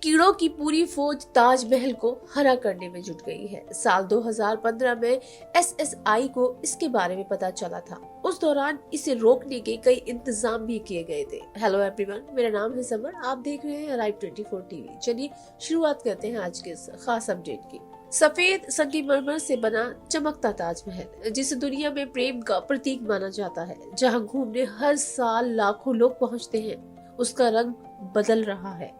कीड़ों की पूरी फौज ताजमहल को हरा करने में जुट गई है। साल 2015 में एसएसआई को इसके बारे में पता चला था। उस दौरान इसे रोकने के कई इंतजाम भी किए गए थे। हेलो एवरीवन, मेरा नाम है समर, आप देख रहे हैं अराइव 24 टीवी। चलिए शुरुआत करते हैं आज के इस खास अपडेट की। सफेद संगमरमर से बना चमकता ताजमहल, जिसे दुनिया में प्रेम का प्रतीक माना जाता है, जहां घूमने हर साल लाखों लोग पहुंचते हैं, उसका रंग बदल रहा है।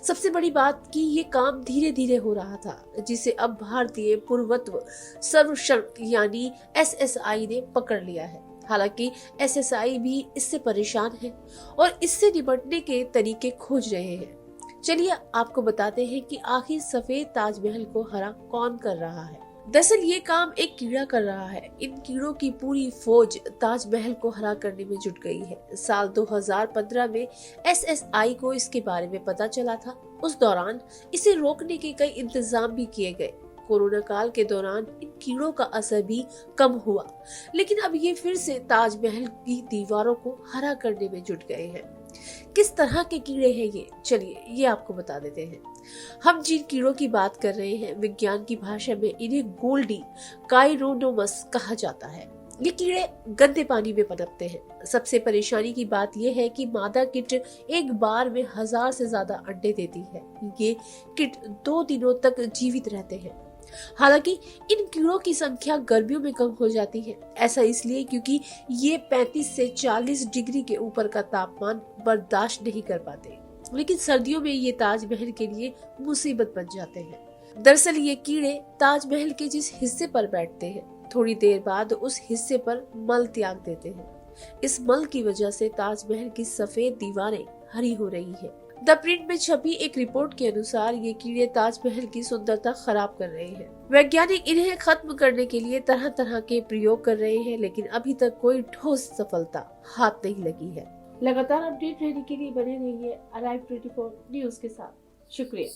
सबसे बड़ी बात कि ये काम धीरे धीरे हो रहा था, जिसे अब भारतीय पुरातत्व सर्वेक्षण यानी एसएसआई ने पकड़ लिया है। हालांकि एसएसआई भी इससे परेशान है और इससे निपटने के तरीके खोज रहे हैं। चलिए आपको बताते हैं कि आखिर सफेद ताजमहल को हरा कौन कर रहा है। दरअसल ये काम एक कीड़ा कर रहा है। इन कीड़ों की पूरी फौज ताजमहल को हरा करने में जुट गई है। साल 2015 में एसएसआई को इसके बारे में पता चला था। उस दौरान इसे रोकने के कई इंतजाम भी किए गए। कोरोना काल के दौरान इन कीड़ों का असर भी कम हुआ, लेकिन अब ये फिर से ताजमहल की दीवारों को हरा करने में जुट गए हैं। किस तरह के कीड़े हैं ये, चलिए ये आपको बता देते हैं। हम जिन कीड़ों की बात कर रहे हैं, विज्ञान की भाषा में इन्हें गोल्डी काइरोनोमस कहा जाता है। ये कीड़े गंदे पानी में पनपते हैं। सबसे परेशानी की बात यह है कि मादा किट एक बार में 1000 से ज्यादा अंडे देती है। ये किट 2 दिनों तक जीवित रहते हैं। हालांकि इन कीड़ों की संख्या गर्मियों में कम हो जाती है। ऐसा इसलिए क्योंकि ये 35 से 40 डिग्री के ऊपर का तापमान बर्दाश्त नहीं कर पाते, लेकिन सर्दियों में ये ताजमहल के लिए मुसीबत बन जाते हैं। दरअसल ये कीड़े ताजमहल के जिस हिस्से पर बैठते हैं, थोड़ी देर बाद उस हिस्से पर मल त्याग देते हैं। इस मल की वजह से ताजमहल की सफेद दीवारें हरी हो रही है। द प्रिंट में छपी एक रिपोर्ट के अनुसार ये कीड़े ताजमहल की सुंदरता खराब कर रहे हैं। वैज्ञानिक इन्हें खत्म करने के लिए तरह तरह के प्रयोग कर रहे हैं, लेकिन अभी तक कोई ठोस सफलता हाथ नहीं लगी है। लगातार अपडेट रहने के लिए बने रहिए अराइव 24 न्यूज के साथ। शुक्रिया।